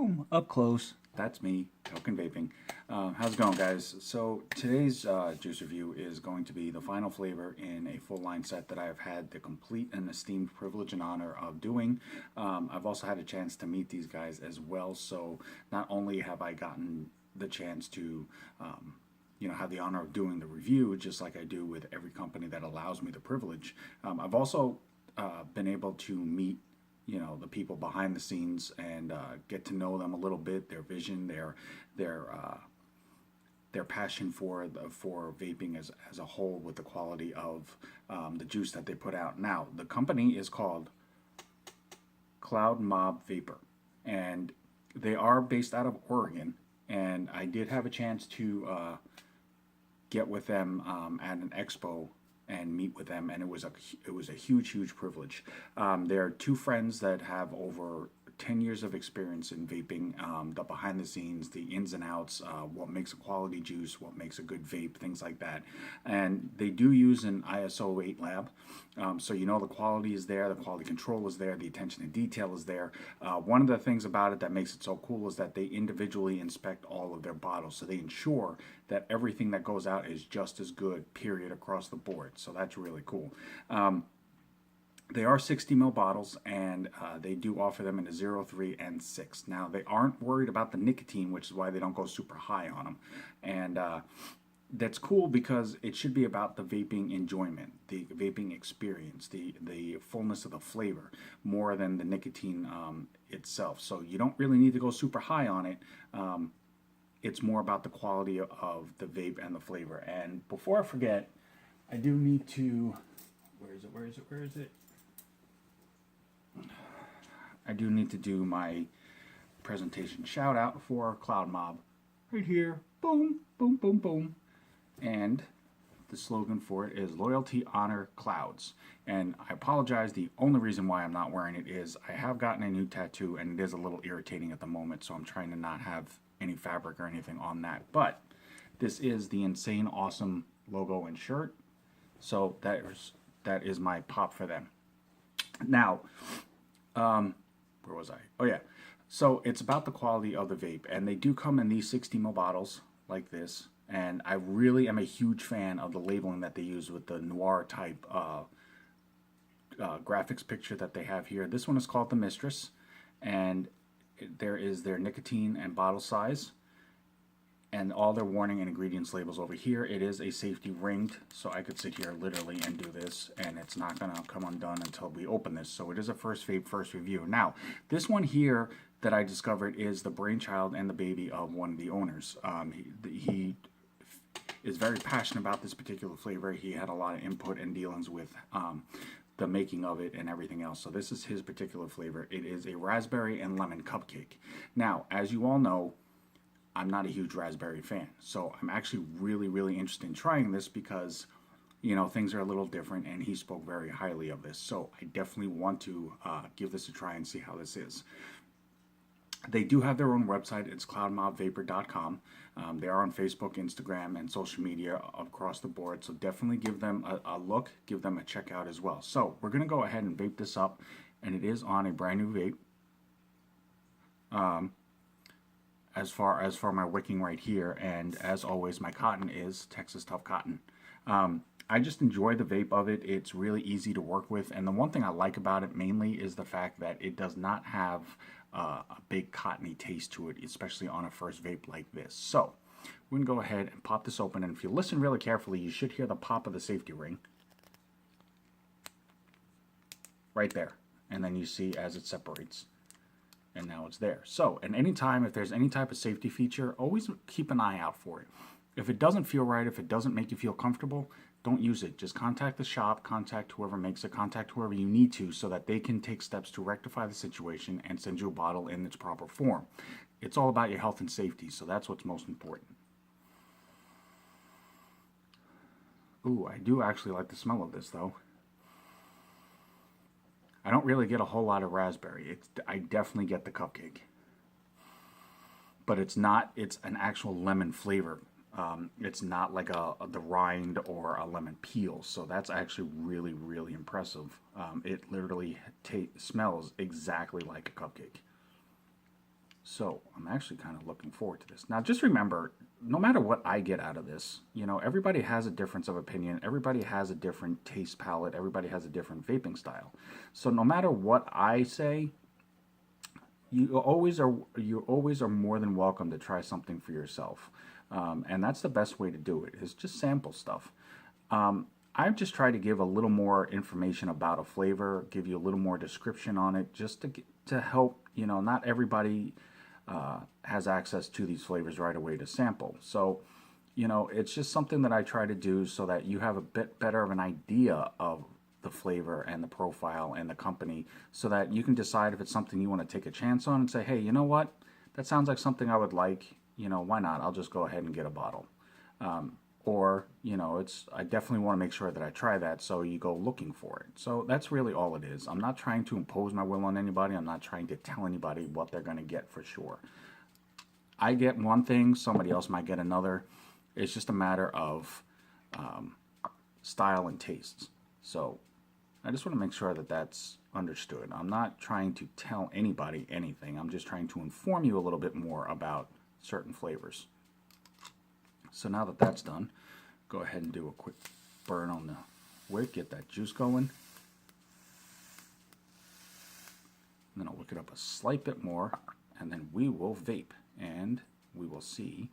Boom, up close. That's me, Token Vaping. How's it going, guys? So today's juice review is going to be the final flavor in a full line set that I've had the complete and esteemed privilege and honor of doing. I've also had a chance to meet these guys as well, so not only have I gotten the chance to have the honor of doing the review, just like I do with every company that allows me the privilege, I've also been able to meet the people behind the scenes and get to know them a little bit, their vision, their passion for vaping as a whole, with the quality of the juice that they put out. Now, the company is called Cloud Mob Vapor, and they are based out of Oregon. And I did have a chance to get with them at an expo and meet with them, and it was a huge privilege. They're two friends that have over 10 years of experience in vaping, the behind the scenes, the ins and outs, what makes a quality juice, what makes a good vape, things like that. And they do use an ISO 8 lab, so the quality is there, the quality control is there, the attention to detail is there. One of the things about it that makes it so cool is that they individually inspect all of their bottles, so they ensure that everything that goes out is just as good, period, across the board. So that's really cool. They are 60 ml bottles, and they do offer them in a 0, 3, and 6. Now, they aren't worried about the nicotine, which is why they don't go super high on them. And that's cool, because it should be about the vaping enjoyment, the vaping experience, the fullness of the flavor, more than the nicotine itself. So you don't really need to go super high on it. It's more about the quality of the vape and the flavor. And before I forget, I do need to... Where is it? I do need to do my presentation shout out for Cloud Mob. Right here. Boom, boom, boom, boom. And the slogan for it is Loyalty, Honor, Clouds. And I apologize, the only reason why I'm not wearing it is I have gotten a new tattoo, and it is a little irritating at the moment, so I'm trying to not have any fabric or anything on that. But this is the insane awesome logo and shirt, so that is my pop for them. Now, where was I? Oh yeah, so it's about the quality of the vape, and they do come in these 60 ml bottles like this, and I really am a huge fan of the labeling that they use with the noir type graphics picture that they have here. This one is called the Mistress, and there is their nicotine and bottle size, and all their warning and ingredients labels over here. It is a safety ringed, so I could sit here literally and do this, and it's not going to come undone until we open this. So it is a first vape, first review. Now, this one here that I discovered is the brainchild and the baby of one of the owners. He is very passionate about this particular flavor. He had a lot of input and dealings with the making of it and everything else. So this is his particular flavor. It is a raspberry and lemon cupcake. Now, as you all know, I'm not a huge raspberry fan, so I'm actually really interested in trying this because, things are a little different, and he spoke very highly of this. So I definitely want to give this a try and see how this is. They do have their own website. It's cloudmobvapor.com. They are on Facebook, Instagram, and social media across the board, so definitely give them a look, give them a check out as well. So we're going to go ahead and vape this up, and it is on a brand new vape. As for my wicking right here, and as always, my cotton is Texas Tough Cotton. I just enjoy the vape of it. It's really easy to work with, and the one thing I like about it mainly is the fact that it does not have a big cottony taste to it, especially on a first vape like this. So we're going to go ahead and pop this open, and if you listen really carefully, you should hear the pop of the safety ring. Right there. And then you see as it separates. And now it's there. So, at any time, if there's any type of safety feature, always keep an eye out for it. If it doesn't feel right, if it doesn't make you feel comfortable, don't use it. Just contact the shop, contact whoever makes it, contact whoever you need to, so that they can take steps to rectify the situation and send you a bottle in its proper form. It's all about your health and safety, so that's what's most important. Ooh, I do actually like the smell of this, though. I don't really get a whole lot of raspberry. I definitely get the cupcake. But it's an actual lemon flavor. It's not like the rind or a lemon peel. So that's actually really impressive. It literally smells exactly like a cupcake. So I'm actually kind of looking forward to this. Now, just remember, no matter what I get out of this, you know, everybody has a difference of opinion. Everybody has a different taste palette. Everybody has a different vaping style. So no matter what I say, you always are more than welcome to try something for yourself. And that's the best way to do it, is just sample stuff. I've just tried to give a little more information about a flavor, give you a little more description on it, just to help. You know, not everybody has access to these flavors right away to sample. So, you know, it's just something that I try to do so that you have a bit better of an idea of the flavor and the profile and the company, so that you can decide if it's something you want to take a chance on and say, hey, you know what? That sounds like something I would like. You know, why not? I'll just go ahead and get a bottle. Or, you know, I definitely want to make sure that I try that, so you go looking for it. So that's really all it is. I'm not trying to impose my will on anybody. I'm not trying to tell anybody what they're going to get for sure. I get one thing, somebody else might get another. It's just a matter of style and tastes. So I just want to make sure that that's understood. I'm not trying to tell anybody anything. I'm just trying to inform you a little bit more about certain flavors. So now that that's done, go ahead and do a quick burn on the wick, get that juice going. And then I'll look it up a slight bit more, and then we will vape, and we will see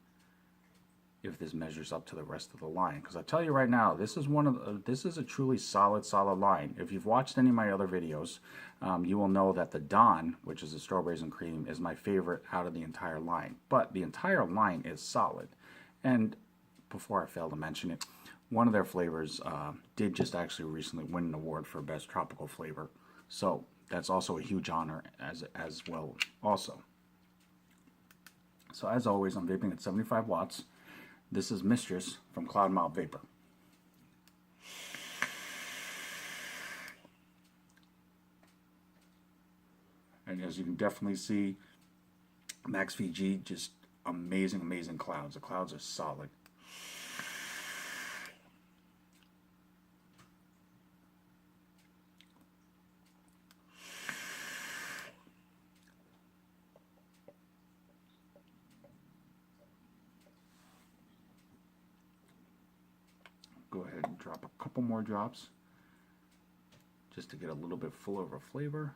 if this measures up to the rest of the line. Because I tell you right now, this is a truly solid line. If you've watched any of my other videos, you will know that the Dawn, which is the strawberries and cream, is my favorite out of the entire line. But the entire line is solid. And before I fail to mention it, one of their flavors did just actually recently win an award for best tropical flavor. So that's also a huge honor as well also. So as always, I'm vaping at 75 watts. This is Mistress from Cloud Mob Vapor. And as you can definitely see, Max VG, just amazing clouds. The clouds are solid. Go ahead and drop a couple more drops just to get a little bit fuller of a flavor.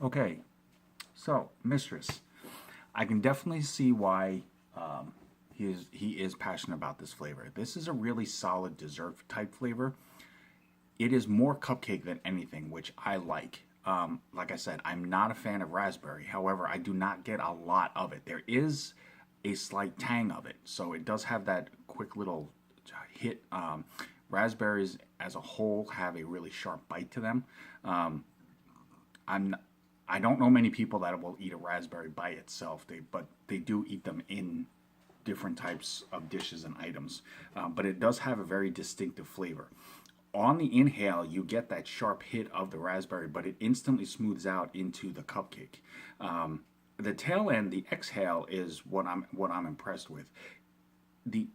Okay, so Mistress, I can definitely see why he is passionate about this flavor. This is a really solid dessert type flavor. It is more cupcake than anything, which I like. Like I said, I'm not a fan of raspberry. However, I do not get a lot of it. There is a slight tang of it, so it does have that quick little hit. Raspberries as a whole have a really sharp bite to them. I don't know many people that will eat a raspberry by itself, but they do eat them in different types of dishes and items. But it does have a very distinctive flavor. On the inhale, you get that sharp hit of the raspberry, but it instantly smooths out into the cupcake. The tail end, the exhale, is what I'm impressed with. The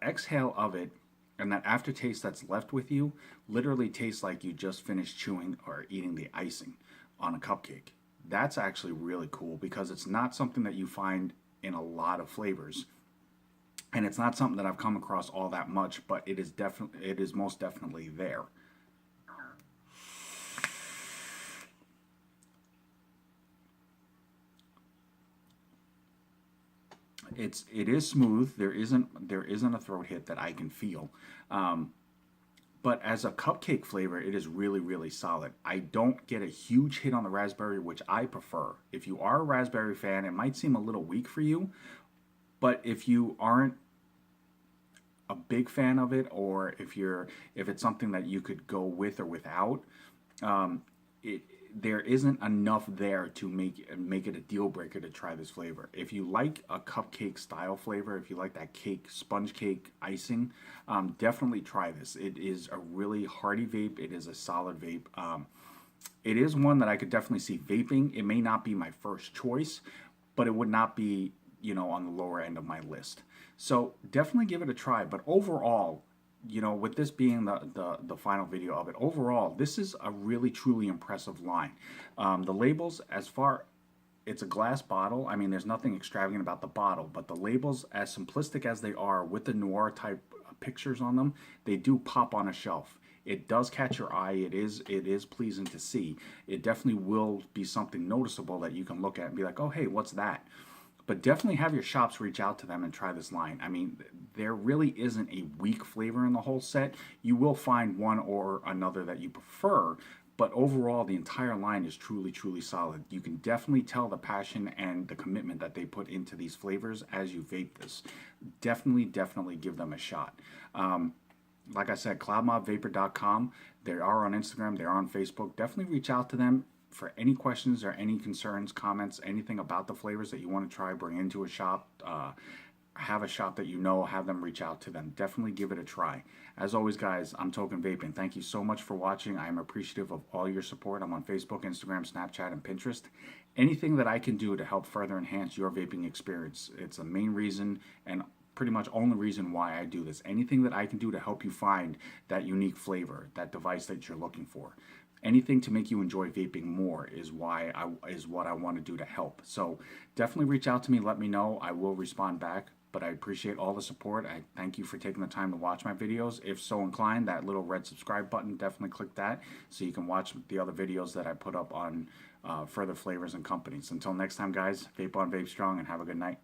exhale of it and that aftertaste that's left with you literally tastes like you just finished chewing or eating the icing on a cupcake. That's actually really cool because it's not something that you find in a lot of flavors, and it's not something that I've come across all that much, but it is most definitely there. It is smooth. There isn't a throat hit that I can feel. But as a cupcake flavor, it is really solid. I don't get a huge hit on the raspberry, which I prefer. If you are a raspberry fan, it might seem a little weak for you, but if you aren't a big fan of it, or if it's something that you could go with or without, there isn't enough there to make it a deal breaker to try this flavor. If you like a cupcake style flavor, if you like that cake, sponge cake icing, definitely try this. It is a really hearty vape. It is a solid vape. It is one that I could definitely see vaping. It may not be my first choice, but it would not be, on the lower end of my list. So definitely give it a try. But overall, with this being the final video of it, overall, this is a really, truly impressive line. The labels, it's a glass bottle. I mean, there's nothing extravagant about the bottle, but the labels, as simplistic as they are with the noir type pictures on them, they do pop on a shelf. It does catch your eye. It is pleasing to see. It definitely will be something noticeable that you can look at and be like, oh, hey, what's that? But definitely have your shops reach out to them and try this line. I mean, there really isn't a weak flavor in the whole set. You will find one or another that you prefer, but overall, the entire line is truly, truly solid. You can definitely tell the passion and the commitment that they put into these flavors as you vape this. Definitely, definitely give them a shot. Like I said, cloudmobvapor.com. They are on Instagram. They're on Facebook. Definitely reach out to them for any questions or any concerns, comments, anything about the flavors that you want to try, bring into a shop, have a shop that have them reach out to them. Definitely give it a try. As always, guys, I'm Token Vaping. Thank you so much for watching. I am appreciative of all your support. I'm on Facebook, Instagram, Snapchat, and Pinterest. Anything that I can do to help further enhance your vaping experience, it's the main reason and pretty much only reason why I do this. Anything that I can do to help you find that unique flavor, that device that you're looking for. Anything to make you enjoy vaping more is what I want to do to help. So definitely reach out to me. Let me know. I will respond back. But I appreciate all the support. I thank you for taking the time to watch my videos. If so inclined, that little red subscribe button, definitely click that so you can watch the other videos that I put up on further flavors and companies. Until next time, guys, vape on, vape strong, and have a good night.